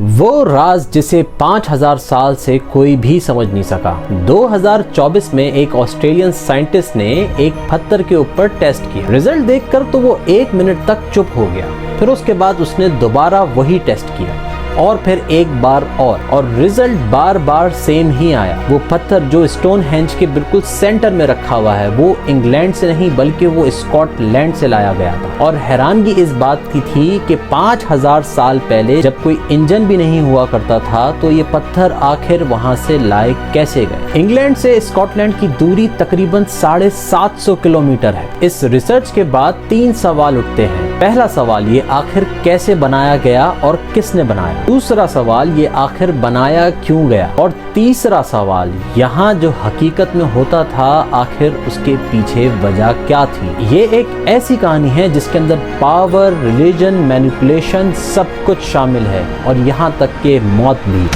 वो राज जिसे 5000 साल से कोई भी समझ नहीं सका। 2024 में एक ऑस्ट्रेलियन साइंटिस्ट ने एक पत्थर के ऊपर टेस्ट किया। रिजल्ट देखकर तो वो 1 मिनट तक चुप हो गया। फिर उसके बाद उसने दोबारा वही टेस्ट किया और फिर एक बार और रिजल्ट बार बार सेम ही आया। वो पत्थर जो स्टोनहेंज के बिल्कुल सेंटर में रखा हुआ है वो इंग्लैंड से नहीं बल्कि वो स्कॉटलैंड से लाया गया था। और हैरानगी इस बात की थी कि 5000 साल पहले जब कोई इंजन भी नहीं हुआ करता था तो ये पत्थर आखिर वहां से लाए कैसे गए। इंग्लैंड से स्कॉटलैंड की दूरी तकरीबन 750 किलोमीटर है। इस रिसर्च के बाद 3 सवाल उठते हैं। पहला सवाल, ये आखिर कैसे बनाया गया और किसने बनाया। दूसरा सवाल, ये आखिर बनाया क्यों गया। और तीसरा सवाल, यहाँ जो हकीकत में होता था आखिर उसके पीछे वजह क्या थी। ये एक ऐसी कहानी है जिसके अंदर पावर, रिलीजन, मैनिपुलेशन सब कुछ शामिल है और यहाँ तक के मौत भी।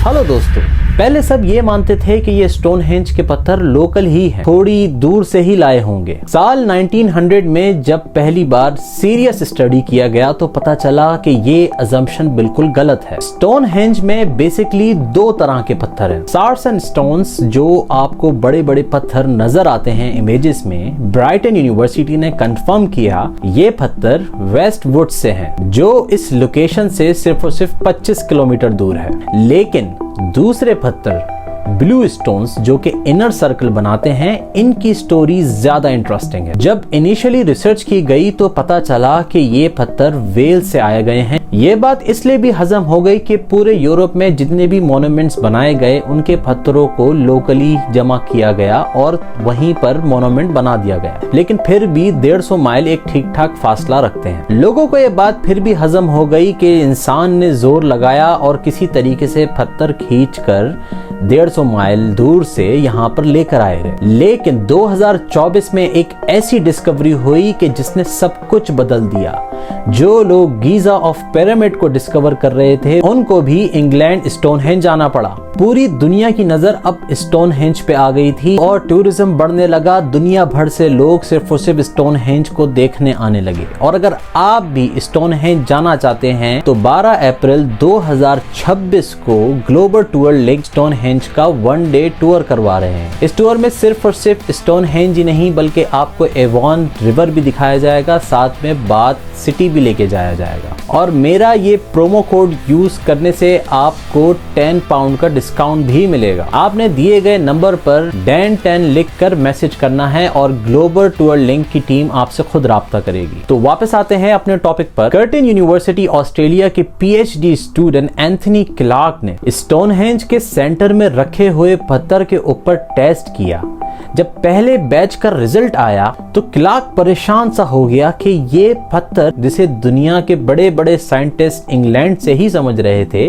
हेलो दोस्तों, पहले सब ये मानते थे कि ये स्टोनहेंज के पत्थर लोकल ही हैं, थोड़ी दूर से ही लाए होंगे। साल 1900 में जब पहली बार सीरियस स्टडी किया गया तो पता चला कि ये अजम्पशन बिल्कुल गलत है। स्टोनहेंज में बेसिकली 2 तरह के पत्थर हैं। सार्सन स्टोन्स जो आपको बड़े बड़े पत्थर नजर आते हैं इमेजेस में, ब्राइटन यूनिवर्सिटी ने कंफर्म किया ये पत्थर वेस्ट वुड से हैं, जो इस लोकेशन से सिर्फ और सिर्फ 25 किलोमीटर दूर है। लेकिन दूसरे पत्थर ब्लू स्टोन्स जो कि इनर सर्कल बनाते हैं, इनकी स्टोरी ज्यादा इंटरेस्टिंग है। जब इनिशियली रिसर्च की गई तो पता चला कि ये पत्थर वेल से आए गए हैं। ये बात इसलिए भी हजम हो गई कि पूरे यूरोप में जितने भी मॉन्यूमेंट्स बनाए गए उनके पत्थरों को लोकली जमा किया गया और वहीं पर मॉन्यूमेंट बना दिया गया। लेकिन फिर भी 150 माइल एक ठीक ठाक फासला रखते हैं। लोगों को ये बात फिर भी हजम हो गई कि इंसान ने जोर लगाया और किसी तरीके से पत्थर खींचकर 150 माइल दूर से यहाँ पर लेकर आए रहे। लेकिन 2024 में एक ऐसी डिस्कवरी हुई कि जिसने सब कुछ बदल दिया। जो लोग गीजा ऑफ पिरामिड को डिस्कवर कर रहे थे उनको भी इंग्लैंड स्टोनहेंज आना पड़ा। पूरी दुनिया की नजर अब स्टोनहेंज पे आ गई थी और टूरिज्म बढ़ने लगा। दुनिया भर से लोग सिर्फ और सिर्फ स्टोनहेंज को देखने आने लगे। और अगर आप भी स्टोनहेंज जाना चाहते हैं तो 12 अप्रैल 2026 को ग्लोबल टूर लेक स्टोनहेंज का 1 डे टूर करवा रहे हैं। इस टूर में सिर्फ और सिर्फ स्टोनहेंज ही नहीं बल्कि आपको एवॉन रिवर भी दिखाया जाएगा, साथ में बाथ सिटी भी लेके जाया जाएगा। और मेरा ये प्रोमो कोड यूज करने से आपको 10 पाउंड का डिस्काउंट भी मिलेगा। आपने दिए गए नंबर पर DAN10 लिखकर मैसेज करना है और ग्लोबल टूर लिंक की टीम आपसे खुद राब्ता करेगी। तो वापस आते हैं अपने टॉपिक पर। कर्टिन यूनिवर्सिटी ऑस्ट्रेलिया के PhD स्टूडेंट एंथनी क्लार्क ने स्टोनहेंज के सेंटर में रखे हुए पत्थर के ऊपर टेस्ट किया। जब पहले बैच का रिजल्ट आया तो क्लार्क परेशान सा हो गया कि ये पत्थर जिसे दुनिया के बड़े बड़े साइंटिस्ट इंग्लैंड से ही समझ रहे थे,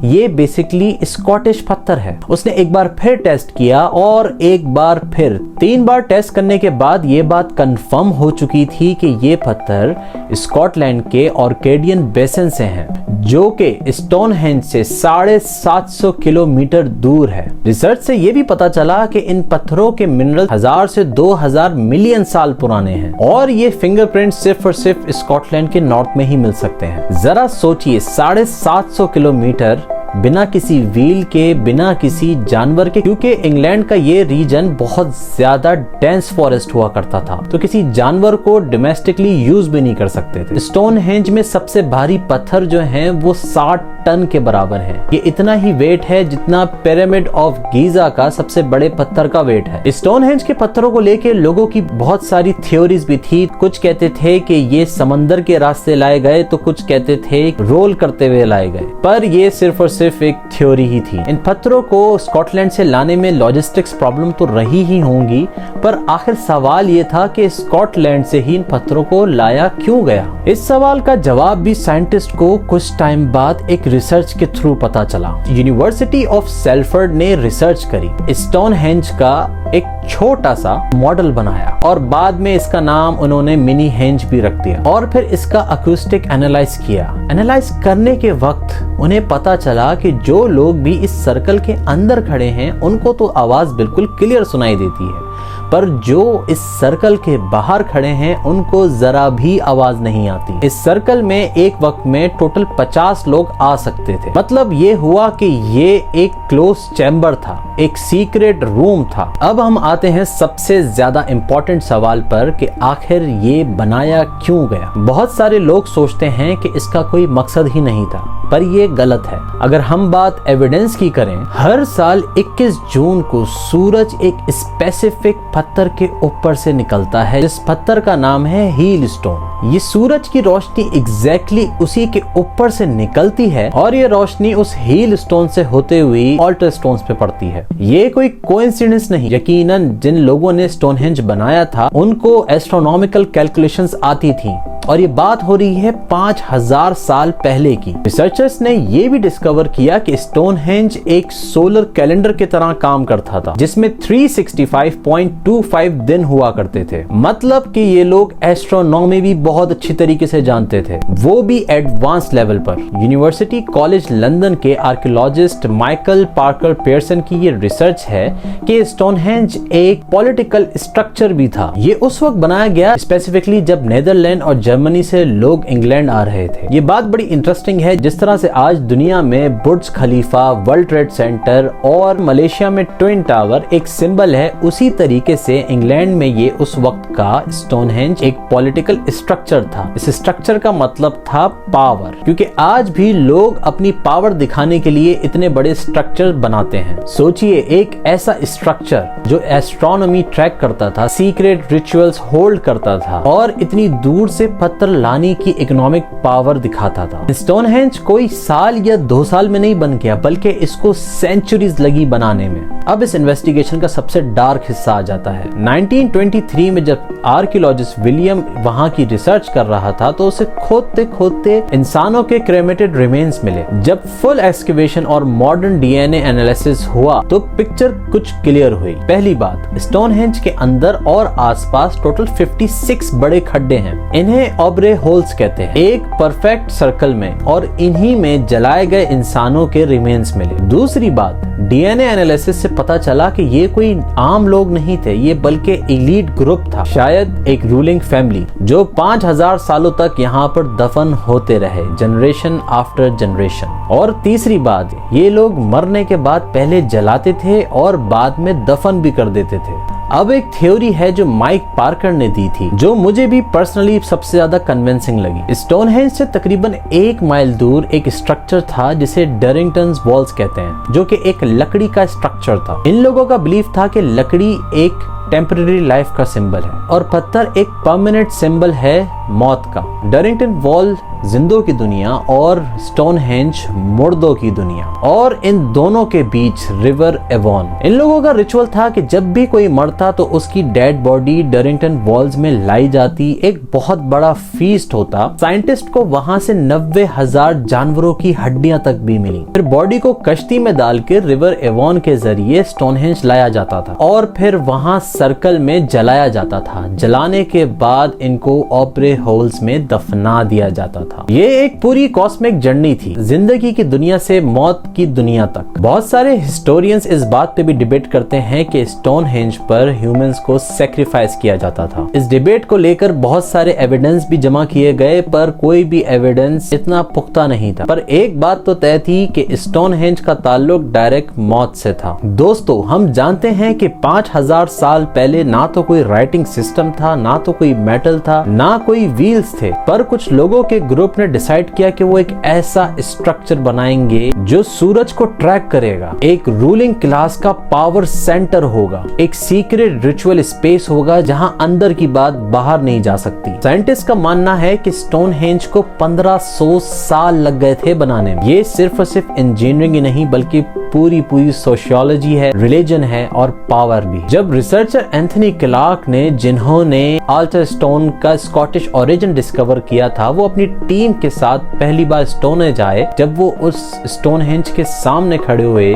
ये बेसिकली स्कॉटिश पत्थर है। उसने एक बार फिर टेस्ट किया और एक बार फिर 3 बार टेस्ट करने के बाद ये बात कंफर्म हो चुकी थी कि ये पत्थर स्कॉटलैंड के ऑर्केडियन बेसिन से हैं, जो कि स्टोनहेंज से 750 किलोमीटर दूर है। रिसर्च से ये भी पता चला कि इन पत्थरों के मिनरल 1000 से 2000 मिलियन साल पुराने हैं और ये फिंगरप्रिंट सिर्फ और सिर्फ स्कॉटलैंड के नॉर्थ में ही मिल सकते हैं। जरा सोचिए, 750 किलोमीटर बिना किसी व्हील के, बिना किसी जानवर के, क्योंकि इंग्लैंड का ये रीजन बहुत ज्यादा डेंस फॉरेस्ट हुआ करता था तो किसी जानवर को डोमेस्टिकली यूज भी नहीं कर सकते थे। स्टोनहेंज में सबसे भारी पत्थर जो हैं वो 60 टन के बराबर है। ये इतना ही वेट है जितना पिरामिड ऑफ गीजा का सबसे बड़े पत्थर का वेट है। स्टोनहेंज के पत्थरों को लेके लोगों की बहुत सारी थ्योरीज भी थी। कुछ कहते थे कि ये समंदर के रास्ते लाए गए तो कुछ कहते थे रोल करते हुए लाए गए, पर ये सिर्फ और सिर्फ एक थ्योरी ही थी। इन पत्थरों को स्कॉटलैंड से लाने में लॉजिस्टिक्स प्रॉब्लम तो रही ही होंगी, पर आखिर सवाल ये था कि स्कॉटलैंड से ही इन पत्थरों को लाया क्यों गया। इस सवाल का जवाब भी साइंटिस्ट को कुछ टाइम बाद एक रिसर्च के थ्रू पता चला। यूनिवर्सिटी ऑफ सेल्फर्ड ने रिसर्च करी, स्टोनहेंज का एक छोटा सा मॉडल बनाया और बाद में इसका नाम उन्होंने मिनी हेंज भी रख दिया और फिर इसका अकूस्टिक एनालाइज किया। एनालाइज करने के वक्त उन्हें पता चला कि जो लोग भी इस सर्कल के अंदर खड़े हैं उनको तो आवाज बिल्कुल क्लियर सुनाई देती है, पर जो इस सर्कल के बाहर खड़े हैं उनको जरा भी आवाज नहीं आती। इस सर्कल में एक वक्त में टोटल 50 लोग आ सकते थे। मतलब ये हुआ कि ये एक क्लोज चैम्बर था, एक सीक्रेट रूम था। अब हम आते हैं सबसे ज्यादा इंपॉर्टेंट सवाल पर कि आखिर ये बनाया क्यों गया। बहुत सारे लोग सोचते हैं कि इसका कोई मकसद ही नहीं था, पर ये गलत है। अगर हम बात एविडेंस की करें, हर साल 21 जून को सूरज एक स्पेसिफिक पत्थर के ऊपर से निकलता है, जिस पत्थर का नाम है हील स्टोन। ये सूरज की रोशनी एग्जैक्टली उसी के ऊपर से निकलती है और ये रोशनी उस हील स्टोन से होते हुए ऑल्टर स्टोन्स पे पड़ती है। ये कोई कोइंसिडेंस नहीं। यकीनन जिन लोगों ने स्टोनहेंज बनाया था उनको एस्ट्रोनॉमिकल कैलकुलेशंस आती थी और ये बात हो रही है 5000 साल पहले की। रिसर्चर्स ने ये भी डिस्कवर किया कि स्टोनहेंज एक सोलर कैलेंडर की तरह काम करता था, जिसमें 365.25 दिन हुआ करते थे। मतलब कि ये लोग एस्ट्रोनॉमी भी बहुत अच्छी तरीके से जानते थे, वो भी एडवांस लेवल पर। यूनिवर्सिटी कॉलेज लंदन के आर्कियोलॉजिस्ट माइकल पार्कर पियर्सन की ये रिसर्च है कि स्टोनहेंज एक पॉलिटिकल स्ट्रक्चर भी था। ये उस वक्त बनाया गया स्पेसिफिकली जब नेदरलैंड और जर्मनी से लोग इंग्लैंड आ रहे थे। ये बात बड़ी इंटरेस्टिंग है। जिस तरह से आज दुनिया में बुर्ज खलीफा, वर्ल्ड ट्रेड सेंटर और मलेशिया में ट्विन टावर एक सिंबल है, उसी तरीके से इंग्लैंड में ये उस वक्त का स्टोनहेंज एक पॉलिटिकल स्ट्रक्चर था। इस स्ट्रक्चर का मतलब था पावर, क्योंकि आज भी लोग अपनी पावर दिखाने के लिए इतने बड़े स्ट्रक्चर बनाते हैं। सोचिए, एक ऐसा स्ट्रक्चर जो एस्ट्रोनॉमी ट्रैक करता था, सीक्रेट रिचुअल्स होल्ड करता था और इतनी दूर से पत्थर लाने की इकोनॉमिक पावर दिखाता था। स्टोनहेंज कोई साल या 2 साल में नहीं बन गया, बल्कि इसको सेंचुरीज लगी बनाने में। अब इस इन्वेस्टिगेशन का सबसे डार्क हिस्सा आ जाता है। 1923 में जब आर्कियोलॉजिस्ट विलियम वहां की रिसर्च कर रहा था तो उसे खोदते खोदते इंसानों के क्रेमेटेड रिमेन्स मिले। जब फुल एक्सकेवेशन और मॉडर्न डीएनए एनालिसिस हुआ तो पिक्चर कुछ क्लियर हुई। पहली बात, स्टोनहेंज के अंदर और आसपास टोटल 56 बड़े खड्डे हैं। इन्हें ऑब्रे होल्स कहते हैं, एक परफेक्ट सर्कल में, और इन्हीं में जलाए गए इंसानों के रिमेन्स मिले। दूसरी बात, डीएनए एनालिसिस से पता चला कि ये कोई आम लोग नहीं थे, ये बल्कि एलीट ग्रुप था, शायद एक रूलिंग फैमिली, जो 5000 सालों तक यहाँ पर दफन होते रहे, जनरेशन आफ्टर जनरेशन। और तीसरी बात, ये लोग मरने के बाद पहले जलाते थे और बाद में दफन भी कर देते थे। अब एक थ्योरी है जो माइक पार्कर ने दी थी, जो मुझे भी पर्सनली सबसे ज्यादा कन्विंसिंग लगी। स्टोनहेंज से तकरीबन 1 माइल दूर एक स्ट्रक्चर था जिसे डरिंगटन्स वॉल्स कहते हैं, जो कि एक लकड़ी का स्ट्रक्चर था। इन लोगों का बिलीफ था कि लकड़ी एक टेम्पररी लाइफ का सिंबल है और पत्थर एक परमानेंट सिंबल है मौत का। डरिंगटन वॉल जिंदों की दुनिया और स्टोनहेंज मुर्दों की दुनिया, और इन दोनों के बीच रिवर एवॉन। इन लोगों का रिचुअल था कि जब भी कोई मरता तो उसकी डेड बॉडी डरिंगटन वॉल्स में लाई जाती, एक बहुत बड़ा फीस्ट होता। साइंटिस्ट को वहां से 90,000 जानवरों की हड्डियां तक भी मिली। फिर बॉडी को कश्ती में डालकर रिवर एवॉन के जरिए स्टोनहेंज लाया जाता था और फिर वहां सर्कल में जलाया जाता था। जलाने के बाद इनको ऑपरे होल्स में दफना दिया जाता था। ये एक पूरी कॉस्मिक जर्नी थी, जिंदगी की दुनिया से मौत की दुनिया तक। बहुत सारे हिस्टोरियंस इस बात पे भी डिबेट करते हैं कि स्टोनहेंज पर ह्यूमंस को सैक्रिफाइस किया जाता था। इस डिबेट को लेकर बहुत सारे एविडेंस भी जमा किए गए, पर कोई भी एविडेंस इतना पुख्ता नहीं था। पर एक बात तो तय थी कि स्टोनहेंज का ताल्लुक डायरेक्ट मौत से था। दोस्तों, हम जानते हैं कि 5000 साल पहले ना तो कोई राइटिंग सिस्टम था, ना तो कोई मेटल था, ना कोई व्हील्स थे, पर कुछ लोगों के ग्रुप ने डिसाइड किया कि वो एक ऐसा स्ट्रक्चर बनाएंगे जो सूरज को ट्रैक करेगा, एक रूलिंग क्लास का पावर सेंटर होगा, एक सीक्रेट रिचुअल स्पेस होगा जहां अंदर की बात बाहर नहीं जा सकती। साइंटिस्ट का मानना है कि स्टोनहेंज को 1500 साल लग गए थे बनाने में। ये सिर्फ और सिर्फ इंजीनियरिंग ही नहीं बल्कि पूरी सोशियोलॉजी है, रिलीजन है और पावर भी। जब रिसर्चर एंथनी क्लार्क ने, जिन्होंने ऑल्टर स्टोन का स्कॉटिश ओरिजिन डिस्कवर किया था, वो अपनी टीम के साथ पहली बार स्टोनहेंज आए, जब वो उस स्टोनहेंज के सामने खड़े हुए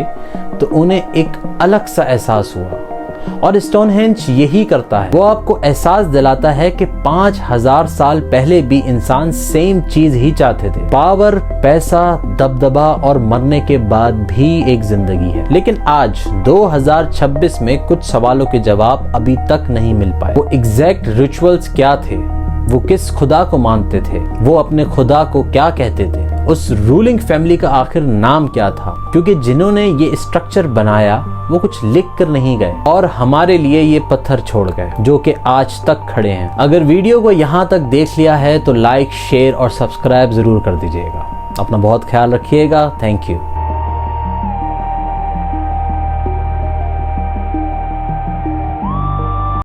तो उन्हें एक अलग सा एहसास हुआ। और स्टोनहेंज यही करता है, वो आपको एहसास दिलाता है कि 5000 साल पहले भी इंसान सेम चीज ही चाहते थे, पावर, पैसा, दबदबा और मरने के बाद भी एक जिंदगी है। लेकिन आज 2026 में कुछ सवालों के जवाब अभी तक नहीं मिल पाए। वो एग्जैक्ट रिचुअल्स क्या थे, वो किस खुदा को मानते थे, वो अपने खुदा को क्या कहते थे, उस रूलिंग फैमिली का आखिर नाम क्या था, क्योंकि जिन्होंने ये स्ट्रक्चर बनाया वो कुछ लिख कर नहीं गए और हमारे लिए ये पत्थर छोड़ गए जो कि आज तक खड़े हैं। अगर वीडियो को यहाँ तक देख लिया है तो लाइक, शेयर और सब्सक्राइब जरूर कर दीजिएगा। अपना बहुत ख्याल रखिएगा। Thank you.